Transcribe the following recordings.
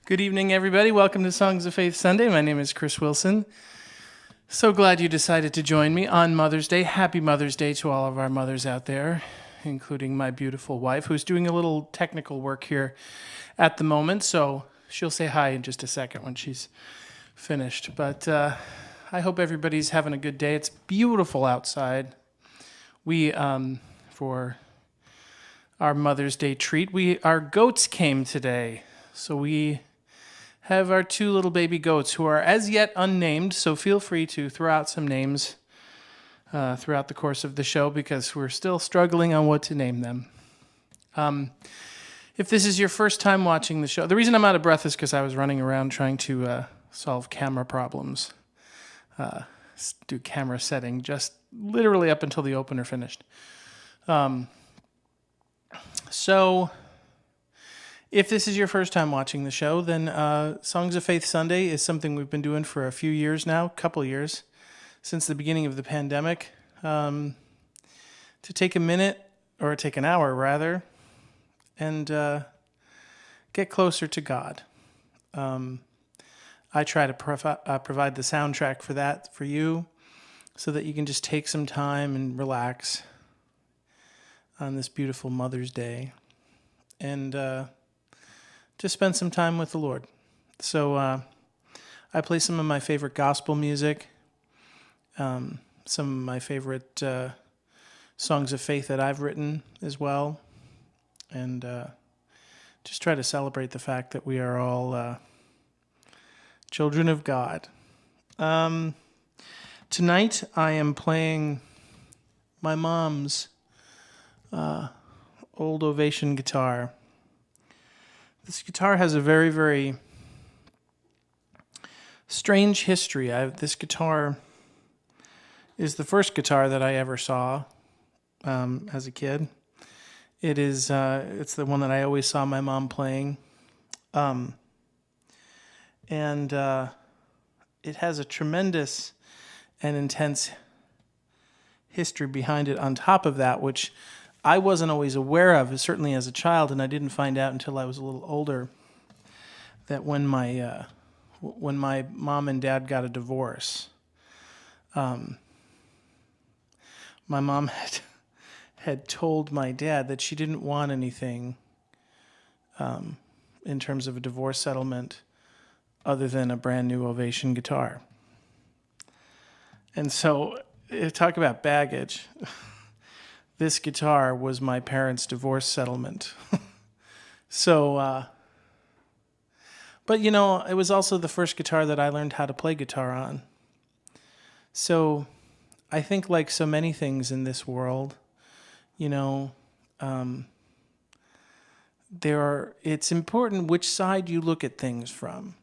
Good evening, everybody. Welcome to Songs of Faith Sunday. My name is Chris Wilson. So glad you decided to join me on Mother's Day. Happy Mother's Day to all of our mothers out there, including my beautiful wife, who's doing a little technical work here at the moment. So she'll say hi in just a second when she's finished. But I hope everybody's having a good day. It's beautiful outside. We, for our Mother's Day treat, our goats came today. So we have our two little baby goats who are as yet unnamed, so feel free to throw out some names throughout the course of the show because we're still struggling on what to name them. If this is your first time watching the show, the reason I'm out of breath is because I was running around trying to solve camera problems, do camera setting, just literally up until the opener finished. So if this is your first time watching the show, then Songs of Faith Sunday is something we've been doing for a few years now, couple years, since the beginning of the pandemic. To take a minute, or take an hour rather, and get closer to God. I try to provide the soundtrack for that for you so that you can just take some time and relax on this beautiful Mother's Day and just spend some time with the Lord. So I play some of my favorite gospel music, some of my favorite songs of faith that I've written as well, and just try to celebrate the fact that we are all children of God. Tonight I am playing my mom's old Ovation guitar. This guitar has a very, very strange history. This guitar is the first guitar that I ever saw as a kid. It's the one that I always saw my mom playing. And it has a tremendous and intense history behind it on top of that, which I wasn't always aware of, certainly as a child, and I didn't find out until I was a little older, that when my mom and dad got a divorce, my mom had told my dad that she didn't want anything in terms of a divorce settlement other than a brand new Ovation guitar. And so, talk about baggage. This guitar was my parents' divorce settlement. So, but you know, it was also the first guitar that I learned how to play guitar on. So, I think like so many things in this world, you know, it's important which side you look at things from.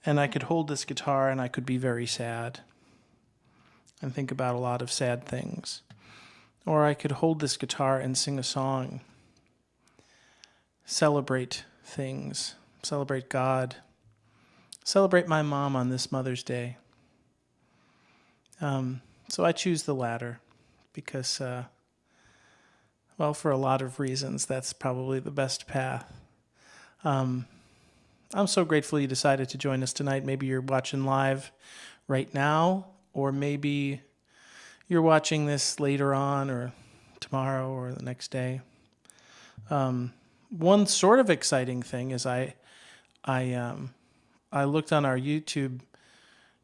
And I could hold this guitar and I could be very sad and think about a lot of sad things. Or I could hold this guitar and sing a song, celebrate things, celebrate God, celebrate my mom on this Mother's Day. So I choose the latter because, well, for a lot of reasons, that's probably the best path. I'm so grateful you decided to join us tonight. Maybe you're watching live right now, or maybe you're watching this later on or tomorrow or the next day. One sort of exciting thing is I looked on our YouTube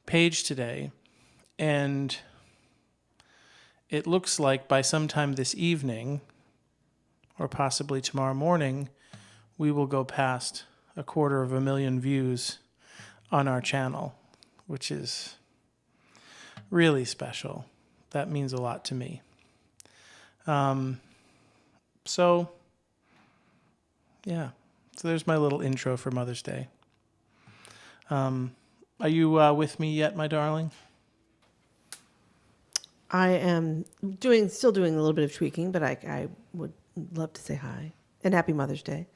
page today, and it looks like by sometime this evening or possibly tomorrow morning, we will go past 250,000 views on our channel, which is really special. That means a lot to me. So there's my little intro for Mother's Day. Are you with me yet, my darling? I am still doing a little bit of tweaking, but I would love to say hi and happy Mother's Day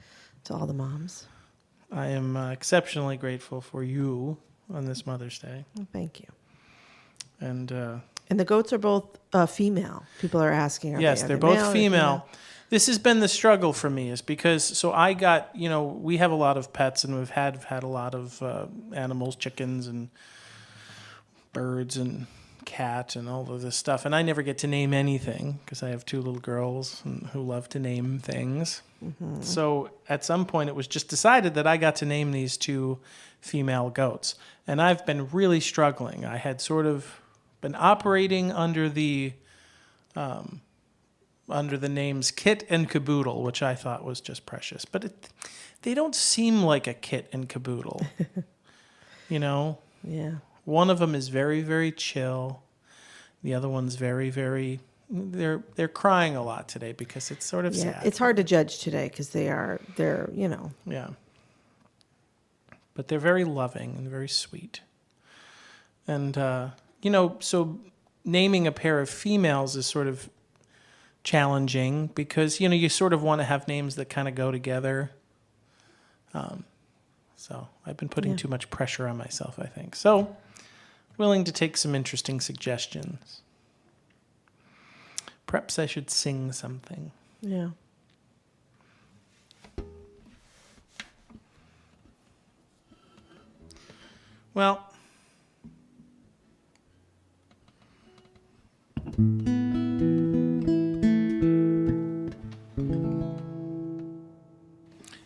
to all the moms. I am exceptionally grateful for you on this Mother's Day. Well, thank you. And And the goats are both female. People are asking. Yes, they're both female. This has been the struggle for me, is because, so I got, we have a lot of pets, and we've had a lot of animals, chickens and birds and cat and all of this stuff. And I never get to name anything because I have 2 little girls who love to name things. Mm-hmm. So at some point it was just decided that I got to name these 2 female goats. And I've been really struggling. I had sort of been operating under the names Kit and Caboodle, which I thought was just precious. But they don't seem like a Kit and Caboodle, Yeah. One of them is very, very chill. The other one's very, very... They're crying a lot today because it's sort of sad. It's hard to judge today because they're. Yeah. But they're very loving and very sweet. And, so naming a pair of females is sort of challenging because, you sort of want to have names that kind of go together. So I've been putting too much pressure on myself, I think. So willing to take some interesting suggestions. Perhaps I should sing something. Yeah. Well,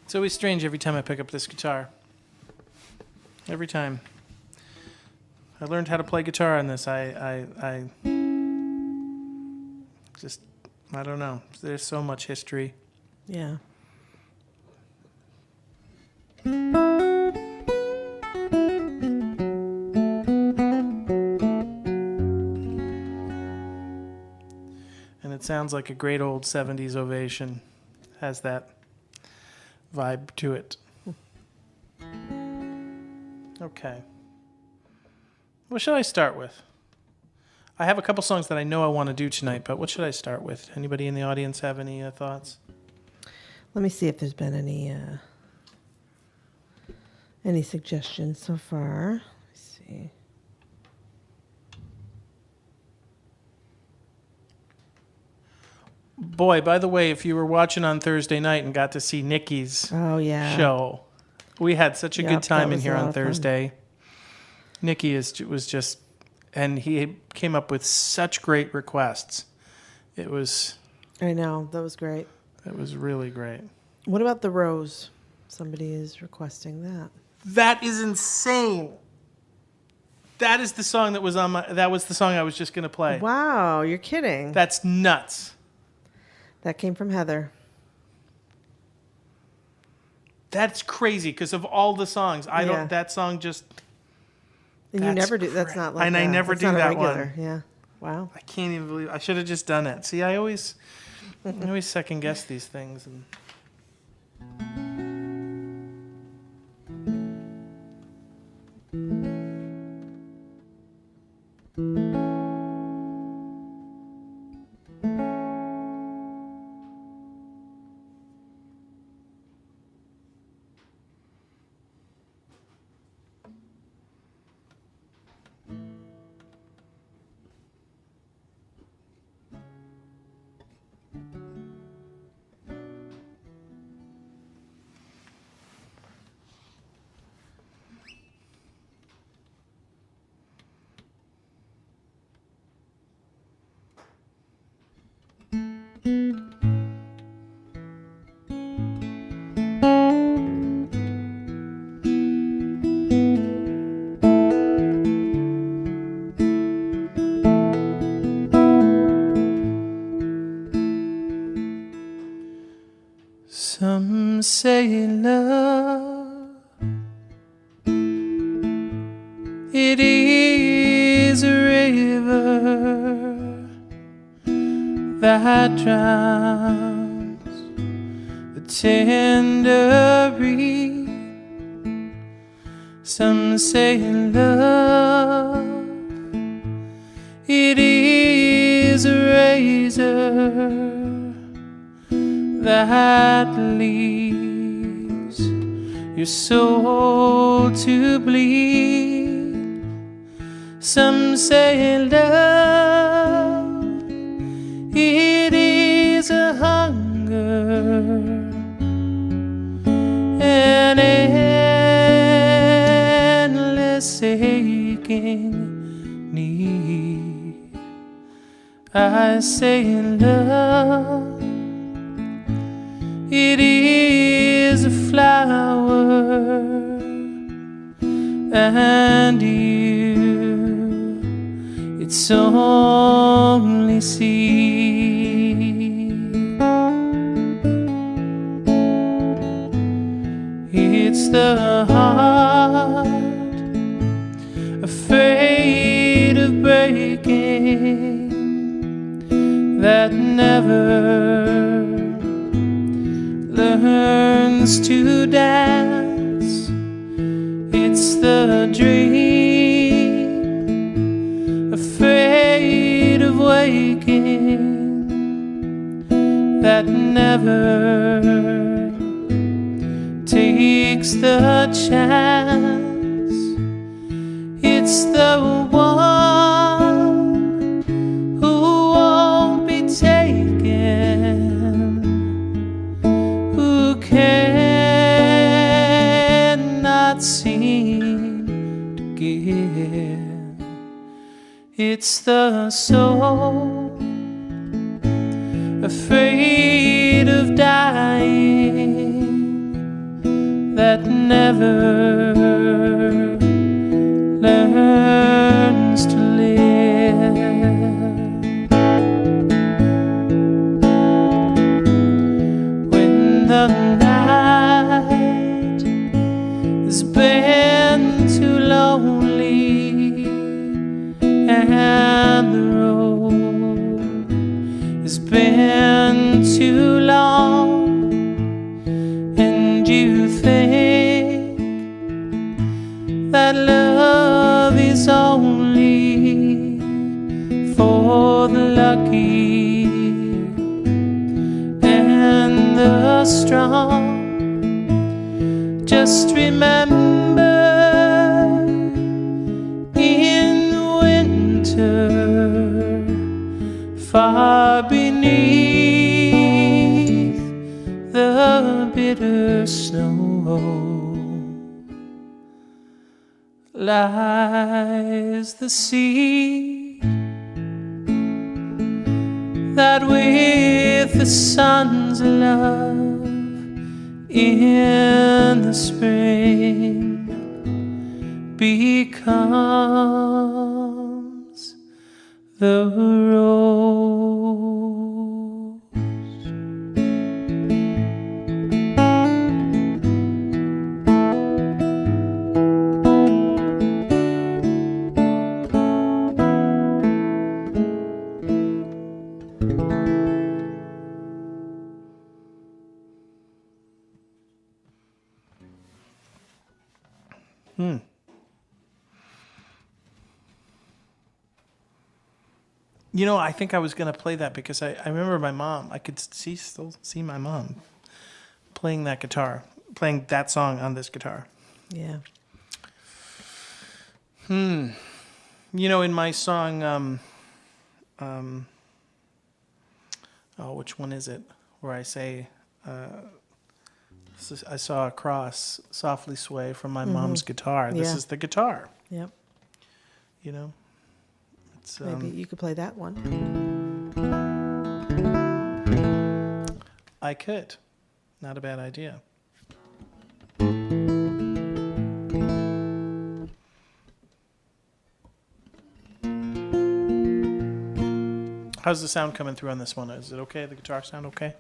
it's always strange every time I pick up this guitar. Every time. I learned how to play guitar on this. I don't know. There's so much history. Yeah. And it sounds like a great old 70s Ovation. Has that vibe to it. Okay. What should I start with? I have a couple songs that I know I want to do tonight, but what should I start with? Anybody in the audience have any thoughts? Let me see if there's been any suggestions so far. Let's see. Boy, by the way, if you were watching on Thursday night and got to see Nikki's show, we had such a good time in here on Thursday. Nikki was just, and he came up with such great requests. It was... I know, that was great. It was really great. What about The Rose? Somebody is requesting that. That is insane. That is the song that was that was the song I was just going to play. Wow, you're kidding. That's nuts. That came from Heather. That's crazy because of all the songs, that song just... And you never do. That's not like. And I never do that one. Yeah. Wow. I can't even believe I should have just done it. See, I always second guess these things. Some say love, it is a river that drowns the tender reed. Some say love, it is a razor that leaves your soul to bleed. Some say love, it is a hunger, an endless aching need. I say love, it is a flower, and you, it's only seed. It's the heart afraid of breaking that never learns to dance. It's the dream afraid of waking that never takes the chance. It's the one who won't be taken, who cannot seem to give. It's the soul afraid of dying that never learns to live. When the night has been too lonely and the road has been too long, and you think that love is only for the lucky and the strong, just remember, in winter, far beneath the bitter snow, lies the seed that with the sun's love in the spring becomes the rose. You know, I think I was going to play that because I remember my mom. I could still see my mom playing that guitar, playing that song on this guitar. Yeah. You know, in my song, which one is it? Where I say, I saw a cross softly sway from my mom's guitar. This is the guitar. Yep. You know? It's, Maybe you could play that one. I could. Not a bad idea. How's the sound coming through on this one? Is it okay? The guitar sound okay?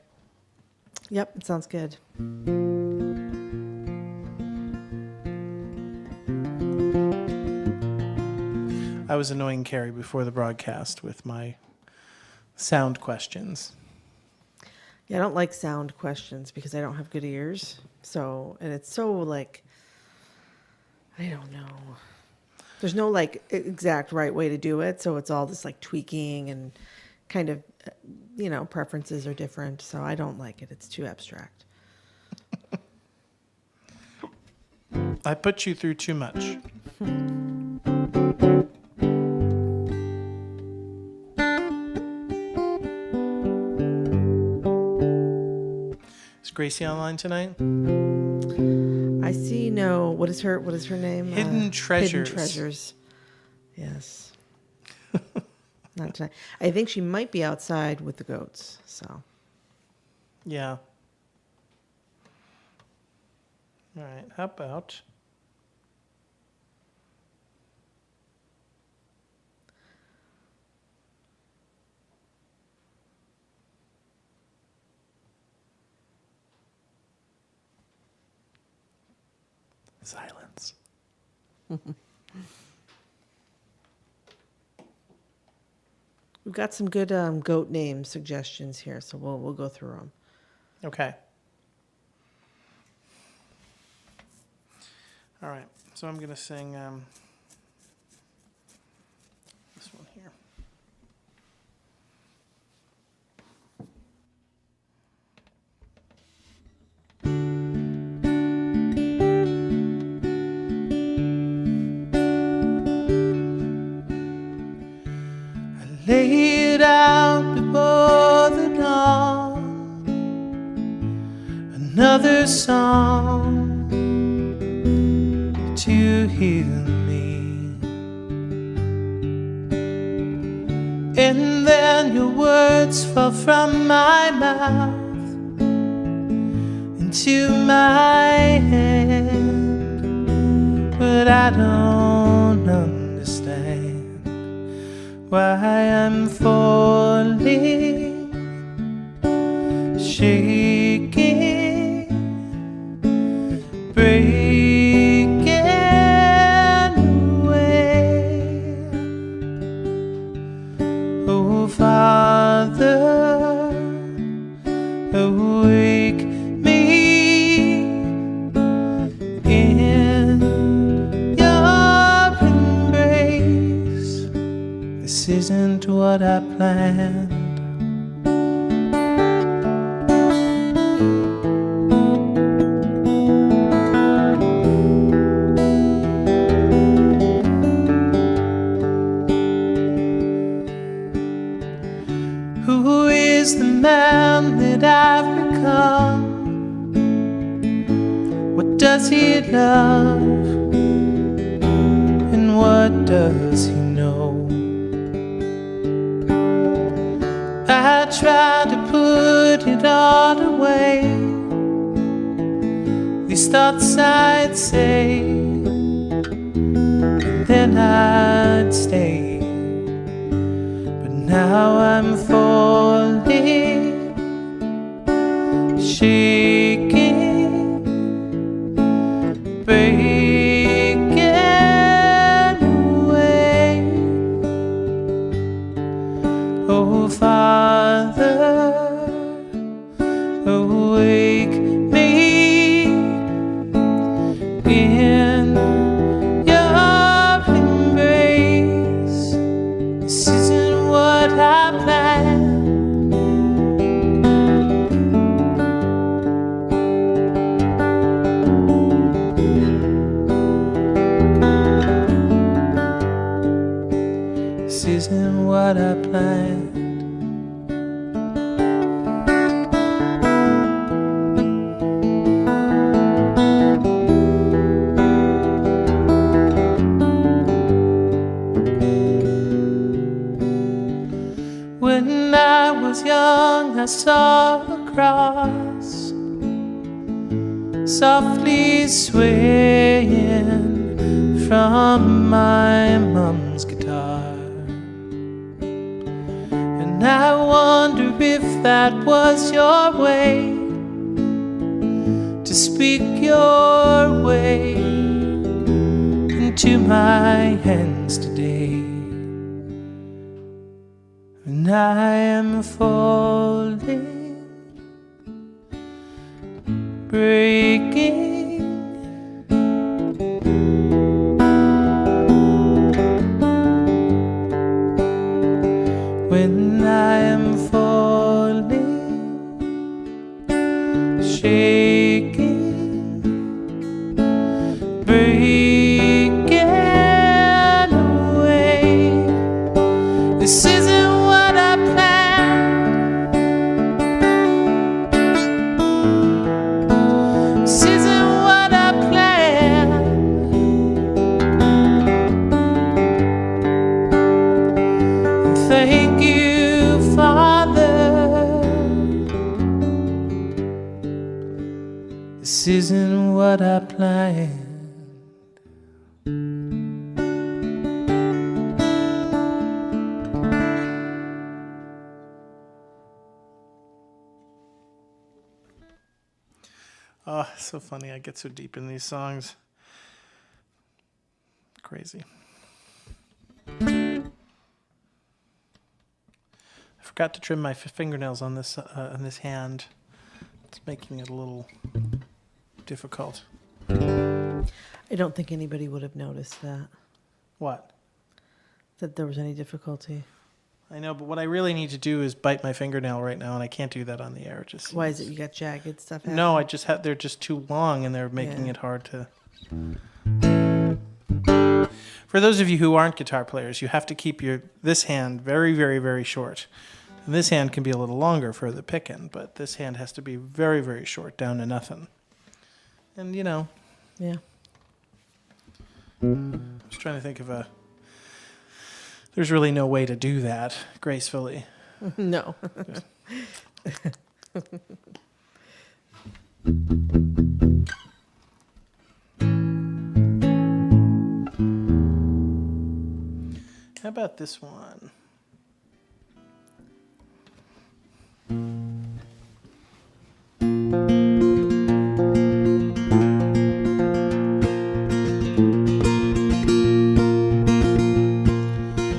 Yep, it sounds good. I was annoying Carrie before the broadcast with my sound questions. Yeah, I don't like sound questions because I don't have good ears. So, and it's so like, I don't know. There's no like exact right way to do it. So it's all this like tweaking and kind of, you know, preferences are different. So I don't like it. It's too abstract. I put you through too much. Is Gracie online tonight? I see. No. What is her name? Hidden Treasures. Hidden Treasures. Yes. Not tonight. I think she might be outside with the goats. So. Yeah. All right. How about silence? We've got some good goat name suggestions here, so we'll go through them. Okay. All right. So I'm gonna sing this one here. Lay it out before the dawn, another song to heal me. And then your words fall from my mouth into my hand, but I don't understand why I'm falling, shaking, breaking away. Oh, Father, awake me in your embrace. This isn't what I planned. Who is the man that I've become? What does he love? And what does he know? I try to put it all away, these thoughts I'd say, and then I'd stay. But now I'm falling, shaking, breaking away. Oh, Father, awake me in your embrace. This isn't what I planned. This isn't what I planned. When I was young, I saw a cross softly swaying from my mom's guitar, and I wonder if that was your way to speak your way into my hands today. And I am falling, breaking, when I am falling, shaking, breaking away. This isn't what I planned. This isn't what I planned. Oh, so funny. I get so deep in these songs. Crazy. I forgot to trim my fingernails on this hand. It's making it a little difficult. I don't think anybody would have noticed that. What? That there was any difficulty. I know, but what I really need to do is bite my fingernail right now, and I can't do that on the air. Why is it? You got jagged stuff happening? No, they're just too long, and they're making it hard to. For those of you who aren't guitar players, you have to keep this hand very, very, very short. And this hand can be a little longer for the picking, but this hand has to be very, very short, down to nothing. And, Yeah. I was trying to think of there's really no way to do that gracefully. No. How about this one?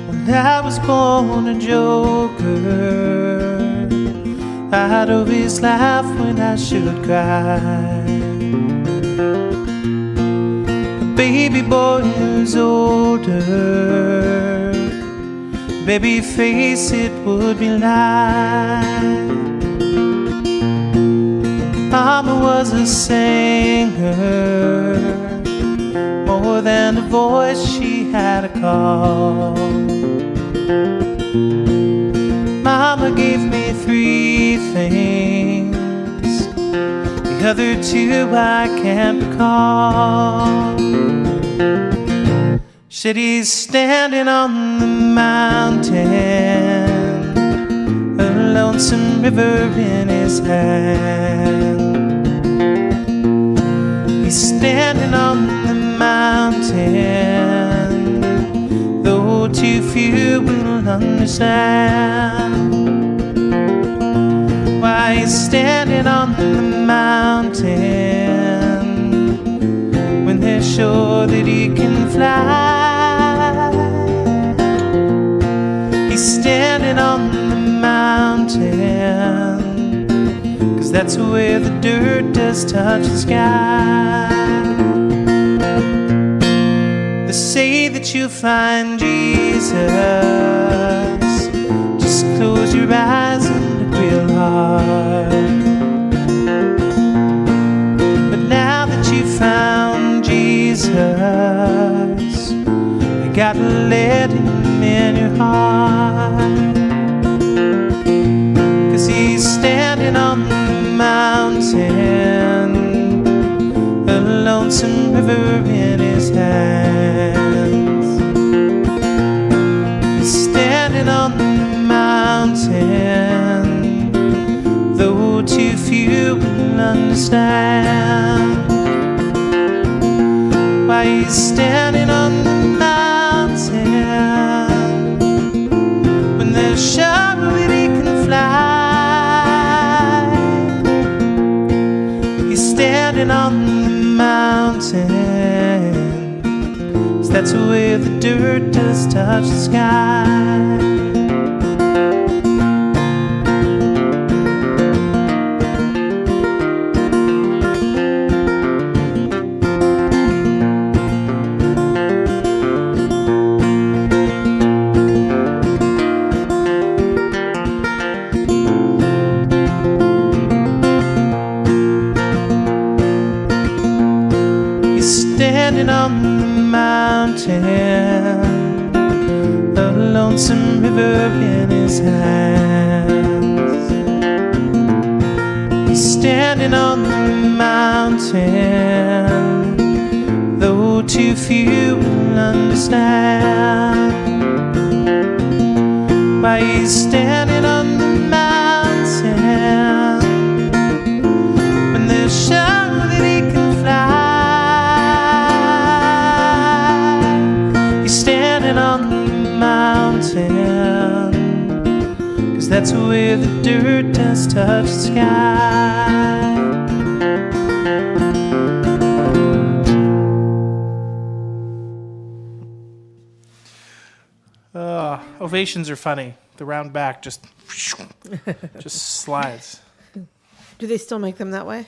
When I was born a joker, I'd always laugh when I should cry. A baby boy who's older, baby face it would be like. Mama was a singer, more than a voice she had a call. Mama gave me 3 things, the other 2 I can't recall. Said he's standing on the mountain, a lonesome river in his hand. He's standing on the mountain, though too few will understand. Why he's standing on the mountain when they're sure that he can fly. He's standing on the mountain, 'cause that's where the dirt does touch the sky. They say that you'll find Jesus, just close your eyes and look real hard. But now that you found Jesus, you gotta let him in your heart. 'Cause he's standing on the mountain, a lonesome river in his hands. He's standing on the mountain, though too few will understand. Why he's standing on the mountain when they're sure that he can fly. He's standing on the mountain, 'cause that's where the dirt does touch the sky. Standing on the mountain, a lonesome river in his hands. He's standing on the mountain, though too few will understand. Why he's standing on the mountain when they're sure that nights where the dirt does touch the sky. Ovations are funny. The round back just slides. Do they still make them that way?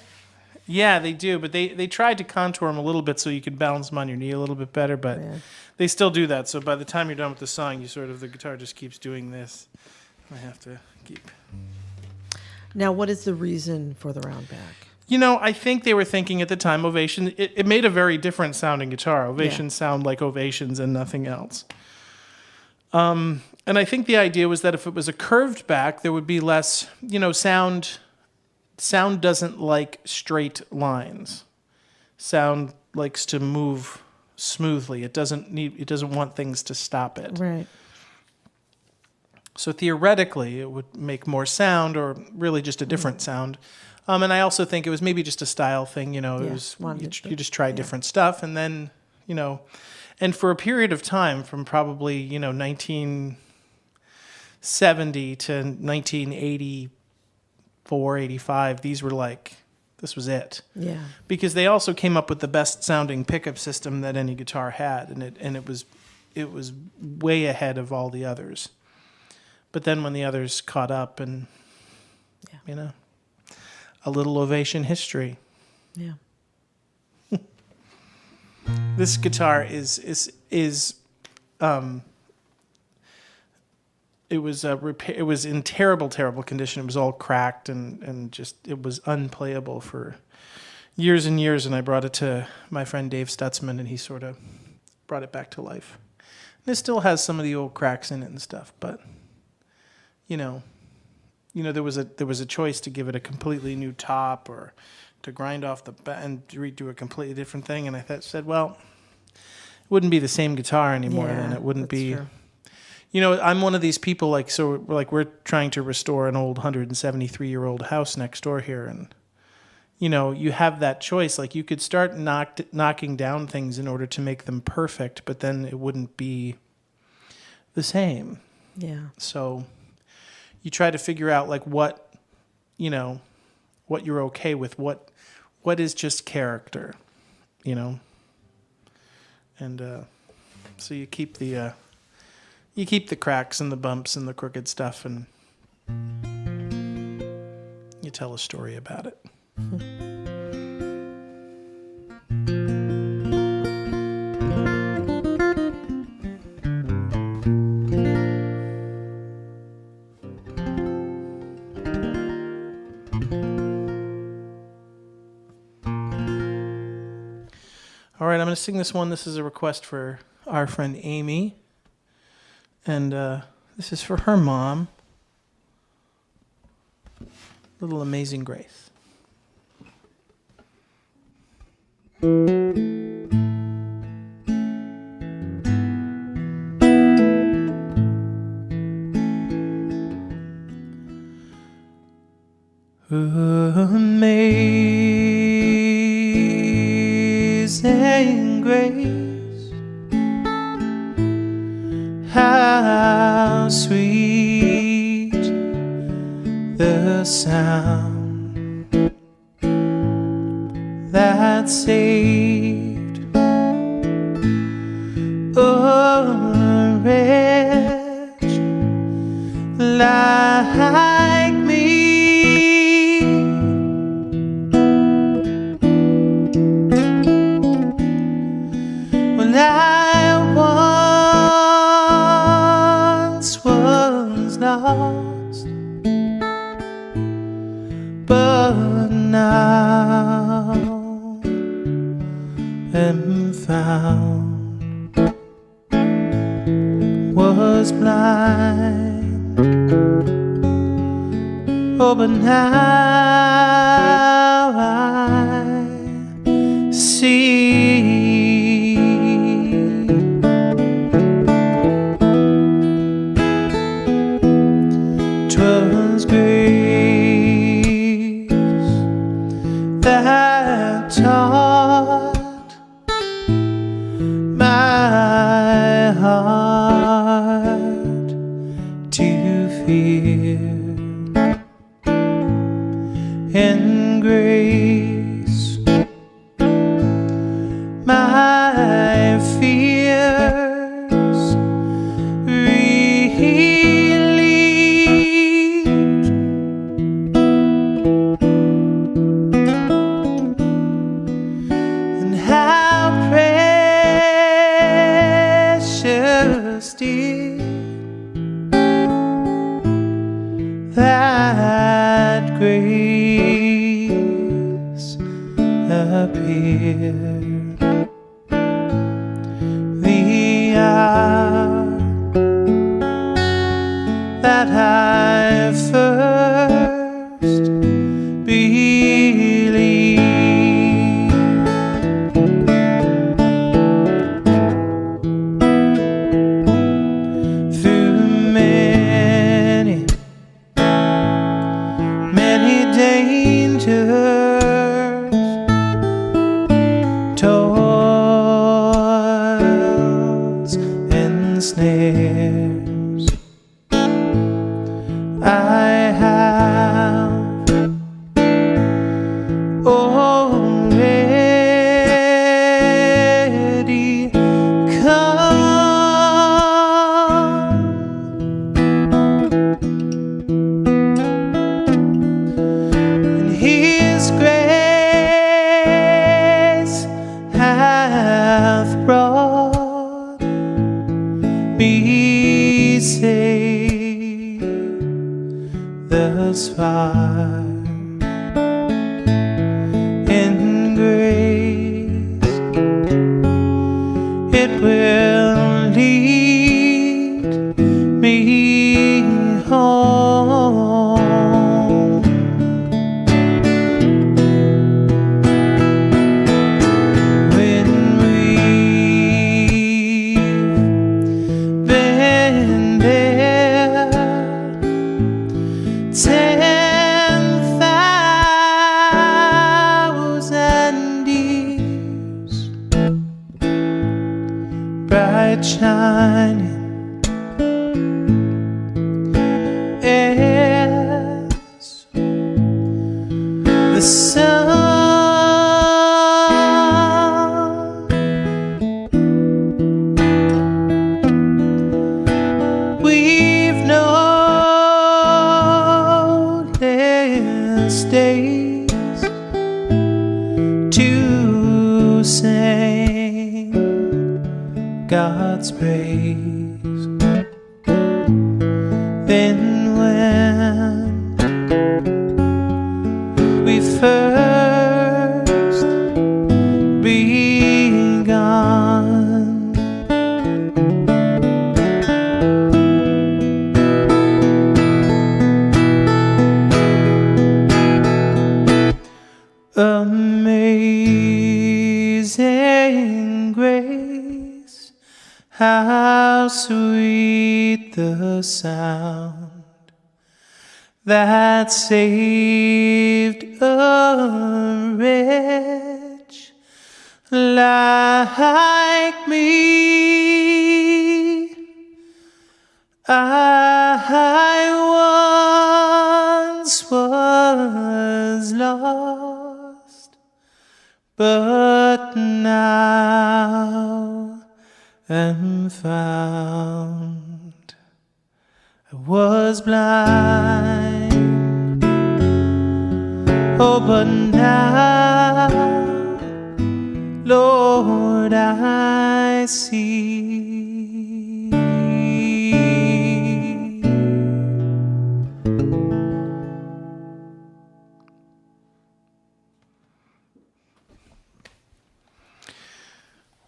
Yeah, they do, but they tried to contour them a little bit so you could balance them on your knee a little bit better, but they still do that. So by the time you're done with the song, the guitar just keeps doing this. I have to keep. Now, what is the reason for the round back? You know, I think they were thinking at the time, Ovation, it made a very different sounding guitar. Ovations sound like Ovations and nothing else. And I think the idea was that if it was a curved back, there would be less, sound doesn't like straight lines. Sound likes to move smoothly. It doesn't want things to stop it. Right. So theoretically, it would make more sound, or really just a different sound. And I also think it was maybe just a style thing. It was you just try different stuff, and then and for a period of time, from probably 1970 to 1984, 85, this was it. Yeah. Because they also came up with the best sounding pickup system that any guitar had, and it was way ahead of all the others. But then when the others caught up, and a little Ovation history. Yeah. This guitar it was in terrible condition. It was all cracked and just, it was unplayable for years and years. And I brought it to my friend Dave Stutzman, and he sort of brought it back to life. And it still has some of the old cracks in it and stuff, but there was a choice to give it a completely new top, or to grind off and redo a completely different thing. And I said, well, it wouldn't be the same guitar anymore. And it wouldn't be, true. I'm one of these people, we're trying to restore an old 173-year-old house next door here. And, you have that choice. Like, you could start knocking down things in order to make them perfect, but then it wouldn't be the same. Yeah. So you try to figure out what you're okay with, what is just character, and so you keep the cracks and the bumps and the crooked stuff, and you tell a story about it. All right, I'm going to sing this one. This is a request for our friend Amy. And this is for her mom. Little Amazing Grace. Amazing grace, how sweet the sound that saved a wretch like me. When I once was lost, but now am found, was blind, oh, but now I see. 'Twas grace that taught my heart to fear appeared. The hour that I first believed, through many, many dangers, toils and snares, I have already come. And His grace hath brought me safe thus far. In grace it will lead me home. When we've been there 10,000 years, bright shining as the sun, we've no less days to sing God's praise than when we first begun. Amazing grace, how sweet the sound that saved a wretch like me. I once was lost, but now am found. I was blind, oh, but now, Lord, I see.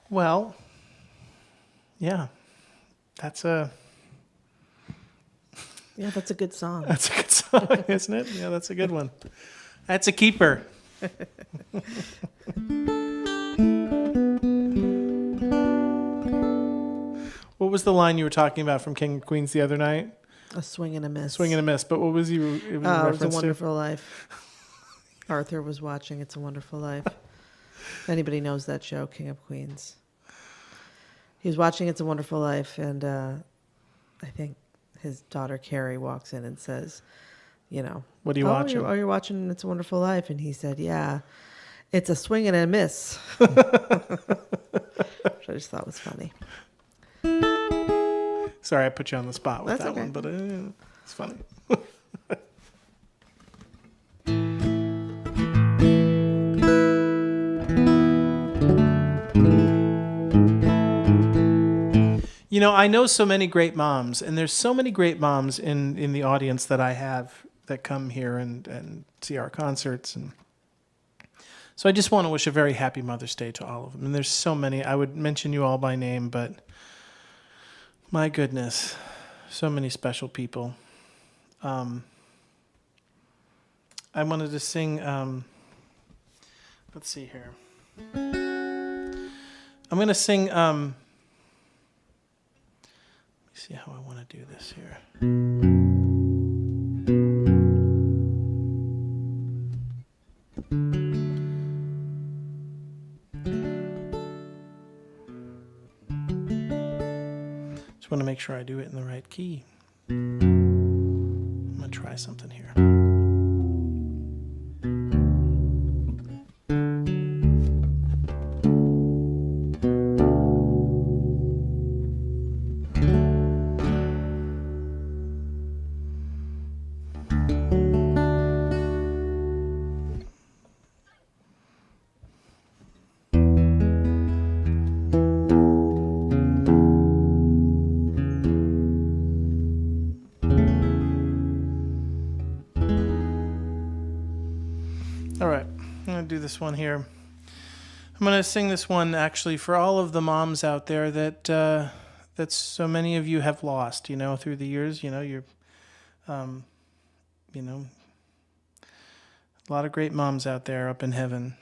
Well, yeah, that's a good song. that's a good song, isn't it? Yeah, that's a good one. That's a keeper. What was the line you were talking about from King of Queens the other night? A swing and a miss. Swing and a miss. But what was you? It was in Oh, It's a reference to? Wonderful Life. Arthur was watching It's a Wonderful Life. If anybody knows that show, King of Queens. He was watching It's a Wonderful Life, and I think his daughter Carrie walks in and says, What are you watching? You're watching It's a Wonderful Life. And he said, yeah, it's a swing and a miss. Which I just thought was funny. Sorry, I put you on the spot with That's that okay. one, but it's funny. I know so many great moms, and there's so many great moms in the audience that I have that come here and see our concerts. And So I just want to wish a very happy Mother's Day to all of them. And there's so many. I would mention you all by name, but my goodness, so many special people. I wanted to sing, let's see here. I'm going to sing, let me see how I want to do this here. Just want to make sure I do it in the right key. I'm going to try something here. All right, I'm going to do this one here. I'm going to sing this one actually for all of the moms out there that that so many of you have lost, through the years. You're, a lot of great moms out there up in heaven.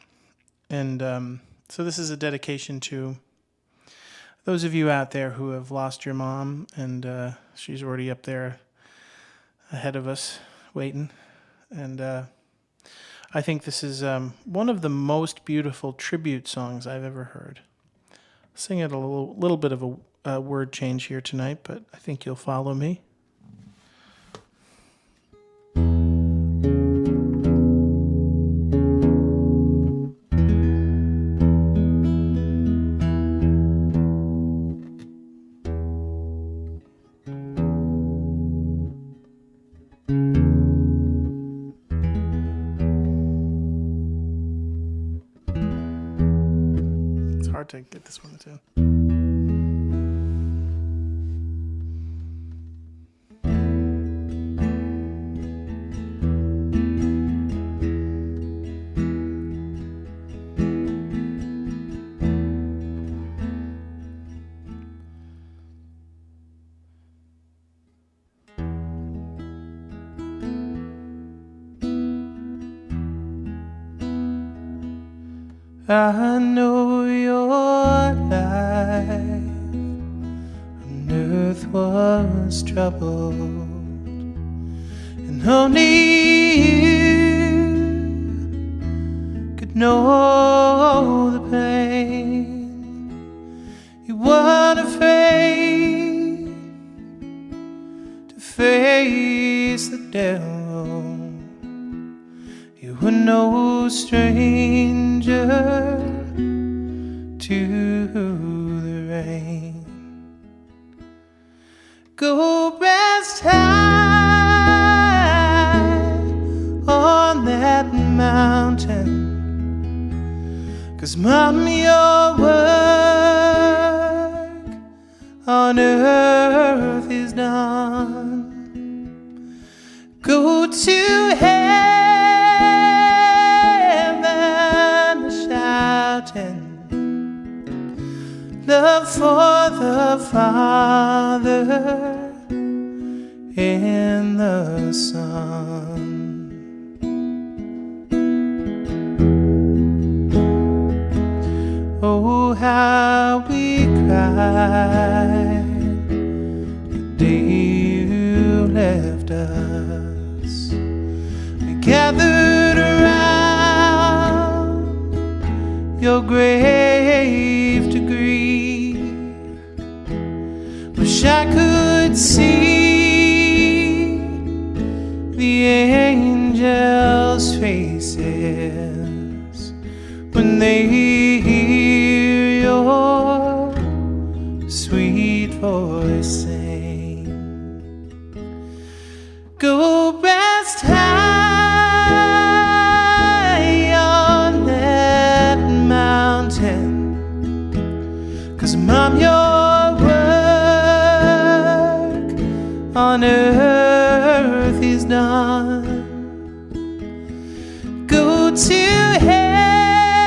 And so this is a dedication to those of you out there who have lost your mom, and she's already up there ahead of us waiting. And I think this is one of the most beautiful tribute songs I've ever heard. I'll sing it a little bit of a word change here tonight, but I think you'll follow me. Hard to get this one to. I know your life on earth was troubled, and only you could know the pain. You weren't afraid to face the devil. You were no stranger to the rain. Go rest high on that mountain, 'cause Mom, your work on earth is done. Go to heaven shouting love for the Father and the Son. Oh, how we cried the day you left us. We gathered around your grave to grieve. Wish I could see the angels' faces when they hear your sweet voice sing. Go rest high on that mountain, 'cause Mom, your work on earth is done. Go to heaven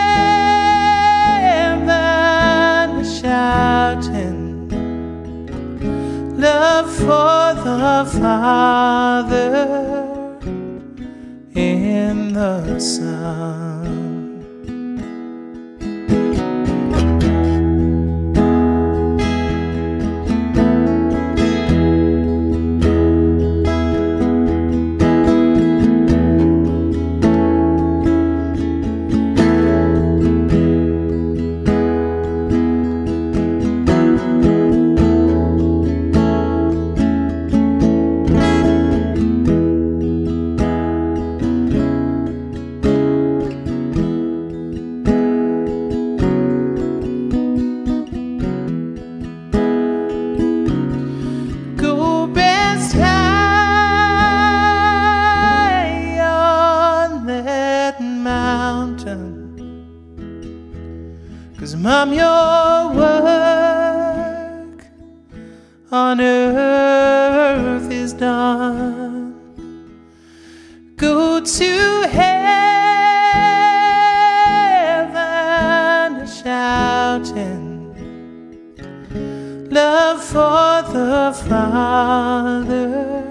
'Cause Mom, your work on earth is done. Go to heaven shouting love for the Father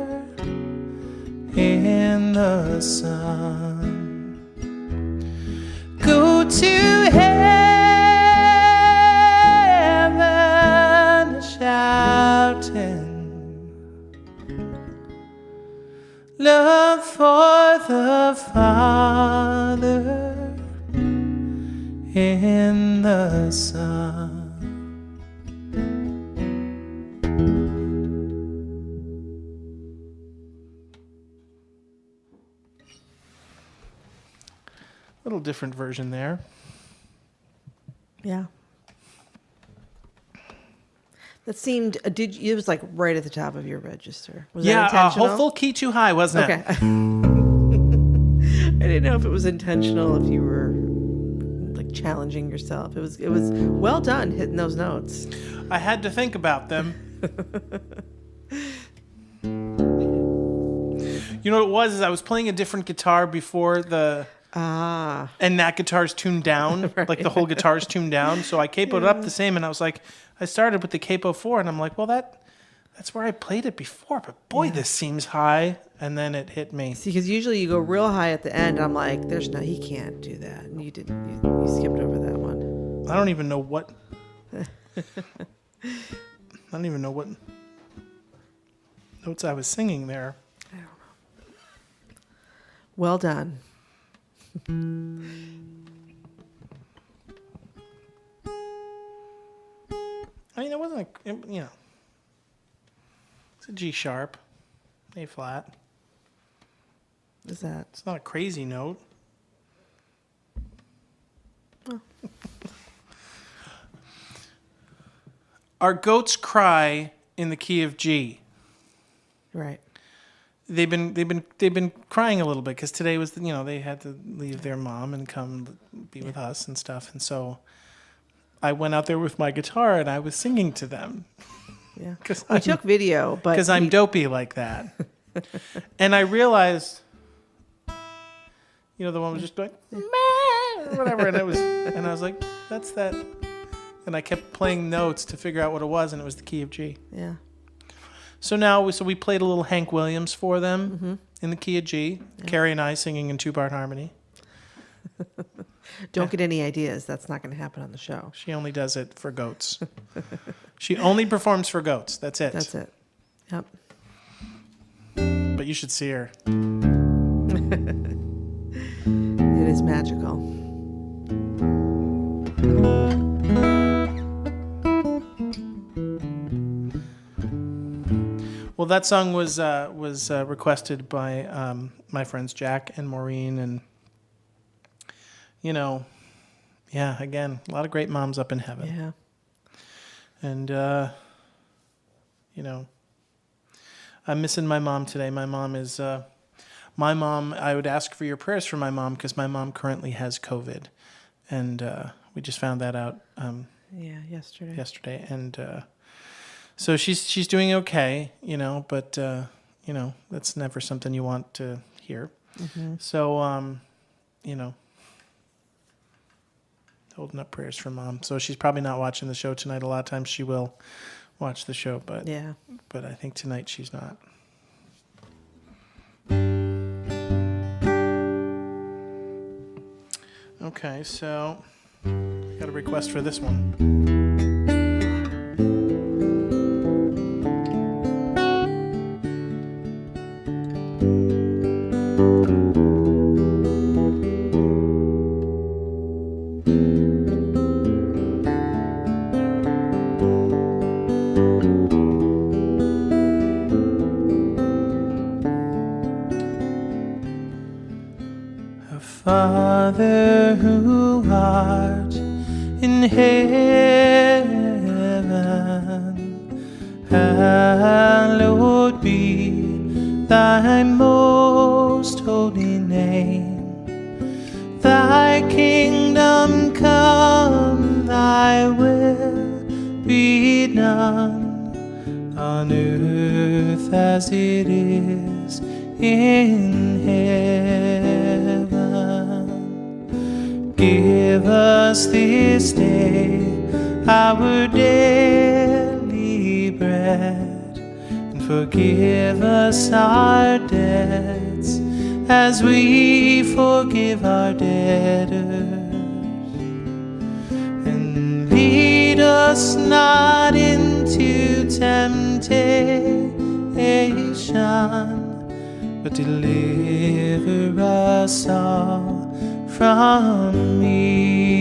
and the Son. Go to heaven shouting love for the Father and the Son. Little different version there. Yeah. That seemed, it was like right at the top of your register. Was that Yeah, intentional? hopeful key too high, wasn't Okay. it? I didn't know if it was intentional, if you were like challenging yourself. It was well done hitting those notes. I had to think about them. You know what it was? Is I was playing a different guitar before the... and that guitar's tuned down. Right. Like the whole guitar's tuned down. So I capoed it up the same, and I was like, I started with the capo 4, and I'm like, well, that's where I played it before, but boy, this seems high. And then it hit me. See, because usually you go real high at the end. I'm like, he can't do that. And you didn't. You skipped over that one. I don't even know what notes I was singing there. I don't know. Well done. I mean, it wasn't it's a G sharp, A flat. What is that? It's not a crazy note. Oh. Our goats cry in the key of G. Right. They've been crying a little bit because today was they had to leave their mom and come be with us and stuff, and so I went out there with my guitar and I was singing to them. Yeah. We took video, but because I'm dopey like that, and I realized, the one was just going or whatever, and I was like, that's that, and I kept playing notes to figure out what it was, and it was the key of G. Yeah. So we played a little Hank Williams for them in the key of G. Yeah. Carrie and I singing in 2-part harmony. Don't get any ideas. That's not going to happen on the show. She only does it for goats. She only performs for goats. That's it. That's it. Yep. But you should see her. It is magical. Well, that song was requested by my friends Jack and Maureen, and again, a lot of great moms up in heaven. Yeah. And I'm missing my mom today. My mom is I would ask for your prayers for my mom because my mom currently has COVID, and we just found that out. Yesterday. And. So she's doing okay, but that's never something you want to hear. Mm-hmm. So holding up prayers for Mom. So she's probably not watching the show tonight. A lot of times she will watch the show, but I think tonight she's not. Okay, so I got a request for this one. Father who art in heaven, hallowed be thy most holy name. Thy kingdom come, thy on earth as it is in heaven. Give us this day our daily bread, and forgive us our debts as we forgive our debtors. And lead us not into temptation, but deliver us all from evil.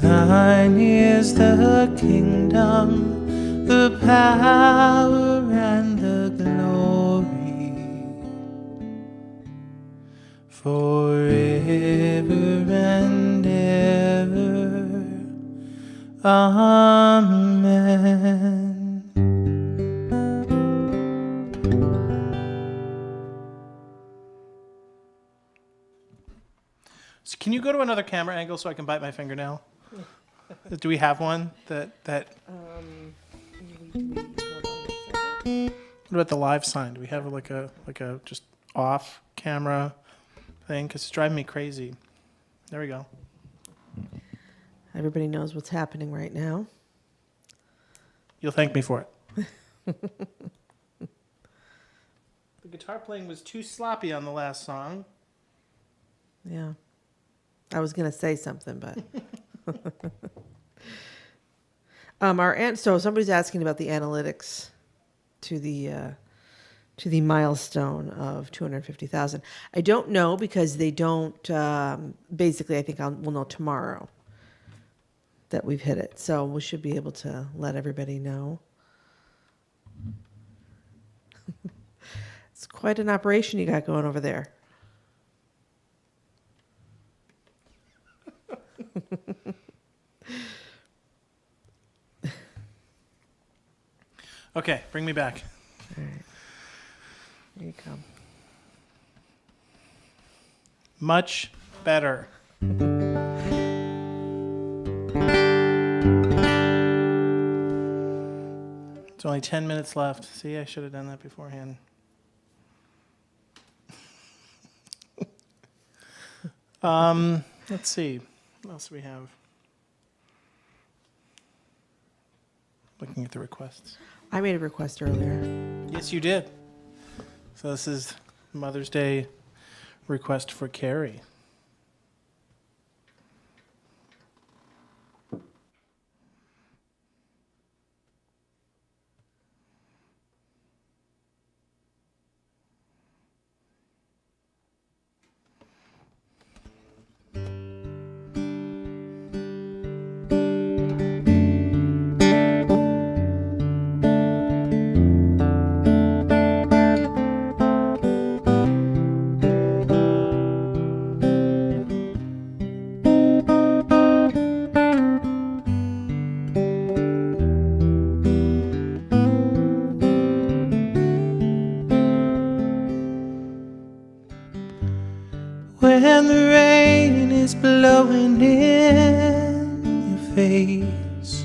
Thine is the kingdom, the power, and the glory, forever and ever. Amen. So can you go to another camera angle so I can bite my fingernail? Do we have one that hold on a second. What about the live sign? Do we have like a just off camera thing? Because it's driving me crazy. There we go. Everybody knows what's happening right now. You'll thank me for it. The guitar playing was too sloppy on the last song. Yeah. I was going to say something, but... So somebody's asking about the analytics to the milestone of 250,000. I don't know because they don't. Basically, I think we'll know tomorrow that we've hit it. So we should be able to let everybody know. It's quite an operation you got going over there. Okay, bring me back. All right. Here you come. Much better. It's only 10 minutes left. See, I should have done that beforehand. Let's see. What else do we have? Looking at the requests. I made a request earlier. Yes, you did. So this is Mother's Day request for Carrie. When the rain is blowing in your face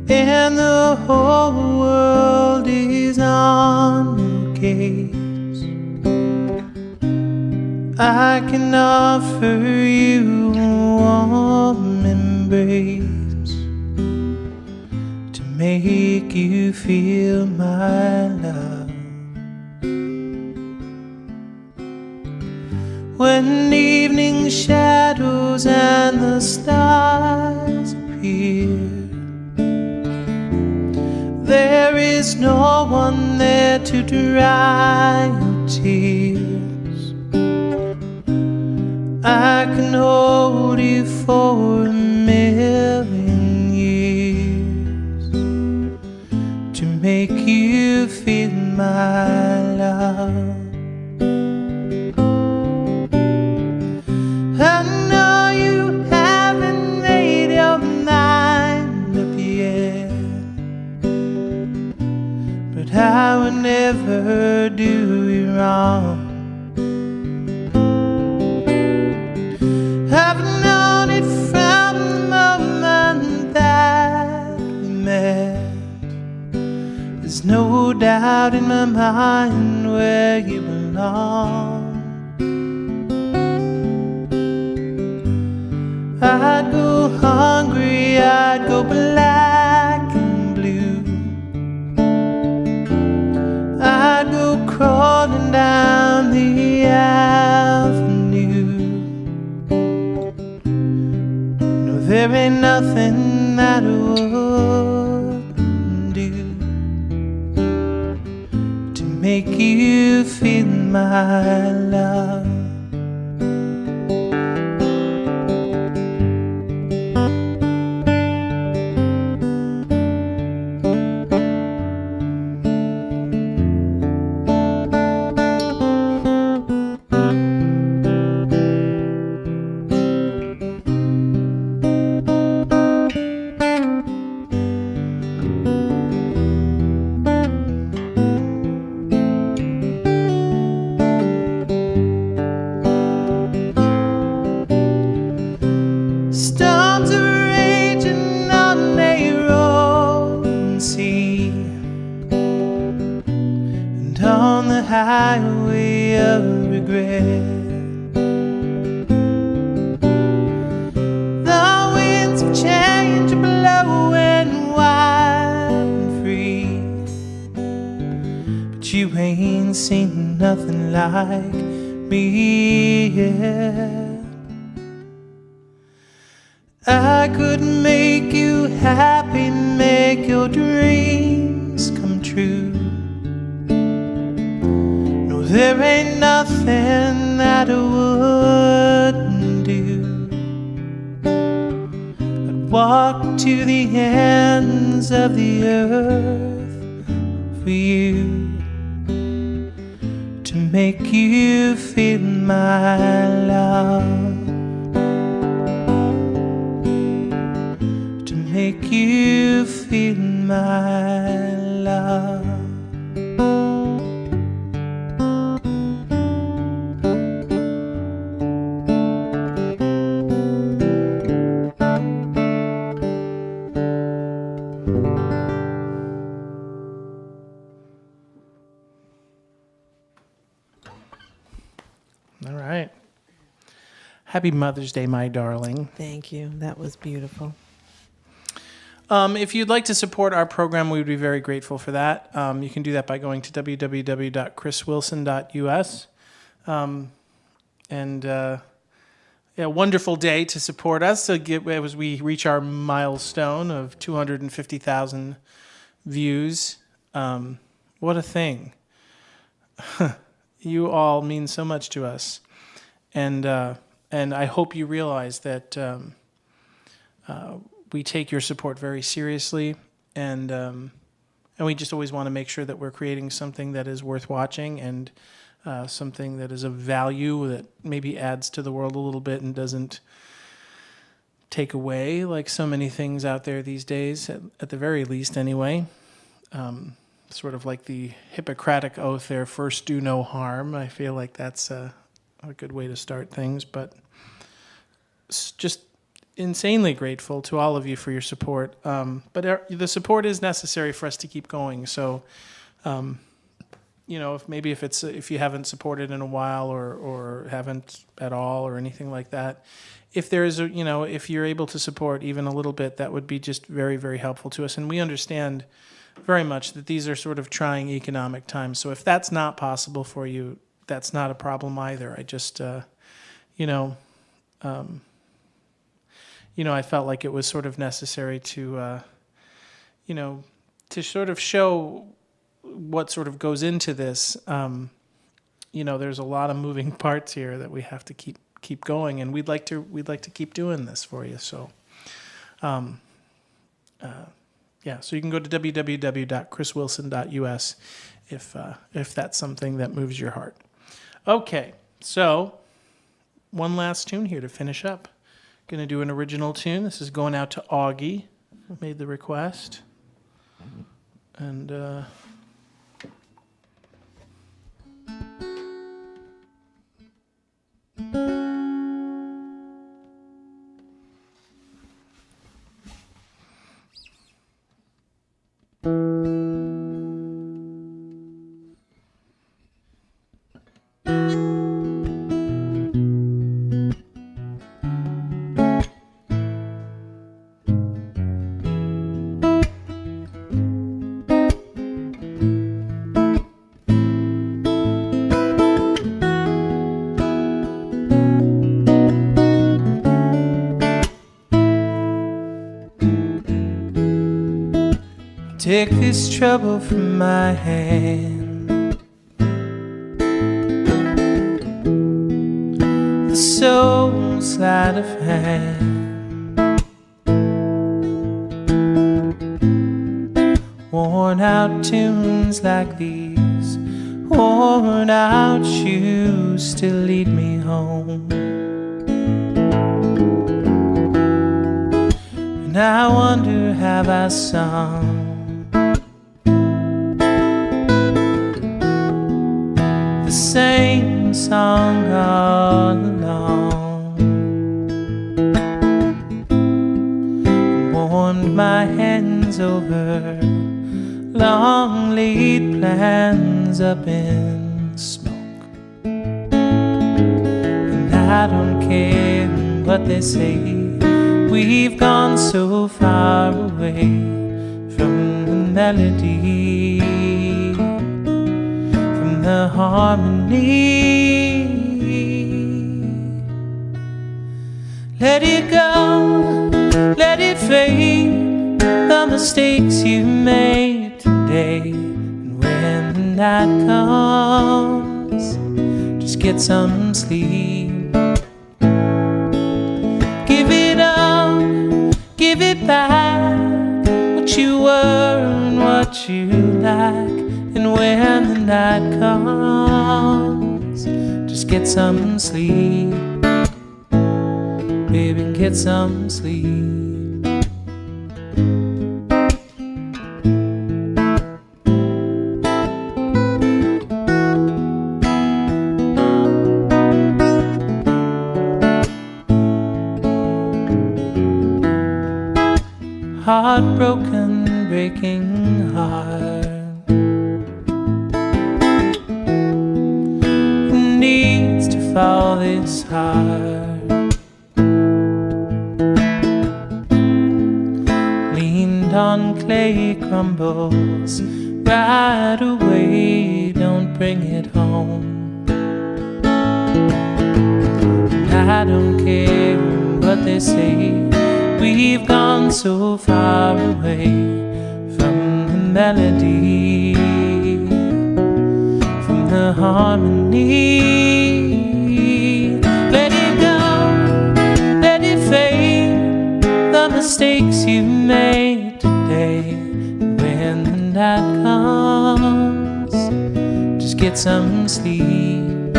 and the whole world is on your case, I can offer you a warm embrace to make you feel my love. When evening shadows and the stars appear, there is no one there to dry your tears. I can hold you for 1,000,000 my love. I know you haven't made your mind up yet, but I would never do you wrong. I've known it from the moment that we met. There's no doubt in my mind where you belong. I'd go hungry, I'd go black and blue, I'd go crawling down the avenue. No, there ain't nothing that I wouldn't do to make you feel my love. Storms are raging on a rolling sea, and on the highway of regret, the winds of change are blowing wild and free, but you ain't seen nothing like me yet. I could make you happy, make your dreams come true. No, there ain't nothing that I wouldn't do. I'd walk to the ends of the earth for you, to make you feel my love. Make you feel my love. All right. Happy Mother's Day, my darling. Thank you. That was beautiful. If you'd like to support our program, we would be very grateful for that. You can do that by going to www.chriswilson.us. A wonderful day to support us as we reach our milestone of 250,000 views. What a thing. You all mean so much to us. And I hope you realize that we take your support very seriously, and we just always want to make sure that we're creating something that is worth watching, and something that is of value, that maybe adds to the world a little bit and doesn't take away like so many things out there these days, at the very least anyway. Sort of like the Hippocratic oath there, first do no harm. I feel like that's a good way to start things, but just insanely grateful to all of you for your support. But the support is necessary for us to keep going. So, if you haven't supported in a while or haven't at all or anything like that, if if you're able to support even a little bit, that would be just very, very helpful to us. And we understand very much that these are sort of trying economic times. So if that's not possible for you, that's not a problem either. I just, I felt like it was sort of necessary to, to sort of show what sort of goes into this. There's a lot of moving parts here that we have to keep going, and we'd like to keep doing this for you. So, Yeah, so you can go to www.chriswilson.us if that's something that moves your heart. Okay, so one last tune here to finish up. Going to do an original tune. This is going out to Augie, who made the request. And take this trouble from my hand. The soul sleight of hand, worn out tunes like these, worn out shoes still lead me home. And I wonder, have I sung the same song all along? Warmed my hands over long lead plans up in smoke. And I don't care what they say, we've gone so far away from the melody, the harmony. Let it go, let it fade, the mistakes you made today. And when the night comes, just get some sleep. Give it up, give it back, what you were and what you lack. And when the night comes, just get some sleep. Baby, get some sleep. Heartbroken, breaking heart, needs to fall this hard. Leaned on clay crumbles right away, don't bring it home. And I don't care what they say, we've gone so far away from the melody, the harmony. Let it go, let it fade, the mistakes you made today. When the night comes, just get some sleep.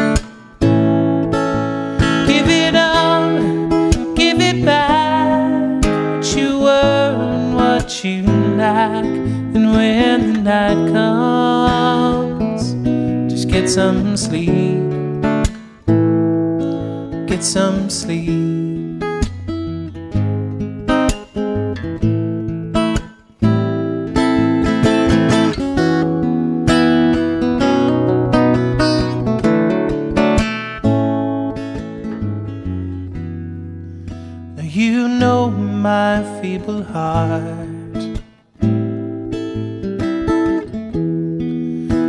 Give it up, give it back, what you were and what you lack. And when the night comes, get some sleep, get some sleep. Now you know my feeble heart,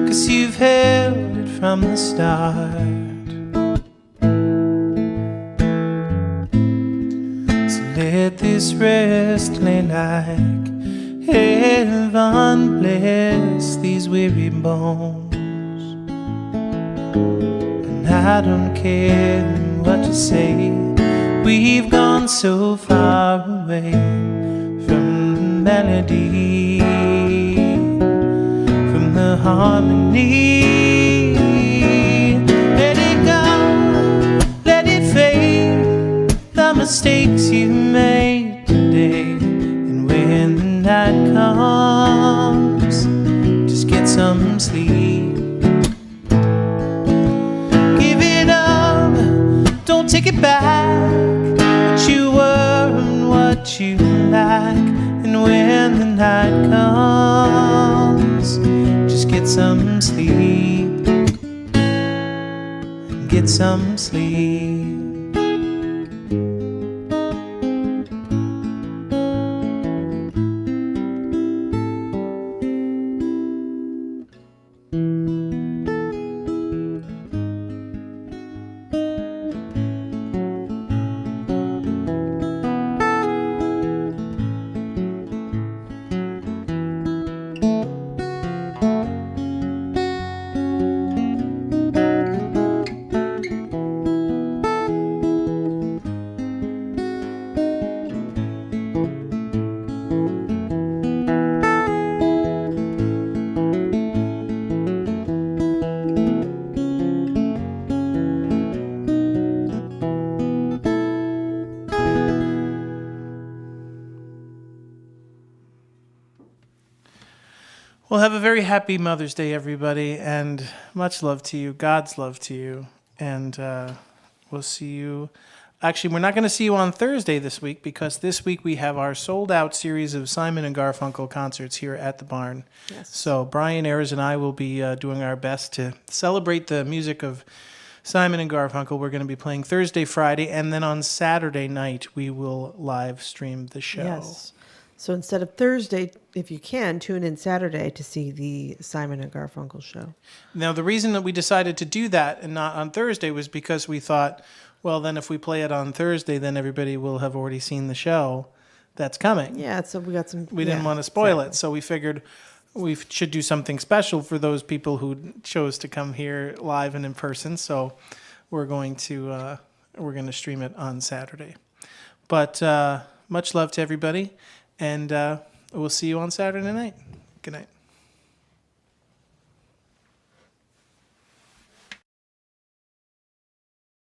'cause you've held from the start. So let this rest lay like heaven bless these weary bones. And I don't care what you say, we've gone so far away from the melody, from the harmony. Let it go, let it fade, the mistakes you made today. And when the night comes, just get some sleep. Give it up, don't take it back. What you were and what you like. And when the night comes, just get some sleep. Get some sleep. Well, have a very happy Mother's Day, everybody, and much love to you. God's love to you. And we'll see you. Actually, we're not going to see you on Thursday this week because this week we have our sold-out series of Simon and Garfunkel concerts here at the barn. Yes. So Brian Ayers and I will be doing our best to celebrate the music of Simon and Garfunkel. We're going to be playing Thursday, Friday, and then on Saturday night we will live stream the show. Yes. So instead of Thursday, if you can, tune in Saturday to see the Simon and Garfunkel show. Now, the reason that we decided to do that and not on Thursday was because we thought, well, then if we play it on Thursday, then everybody will have already seen the show that's coming. Yeah, so we got some... We didn't want to spoil it, so we figured we should do something special for those people who chose to come here live and in person. So we're going to stream it on Saturday. But much love to everybody. And we'll see you on Saturday night. Good night.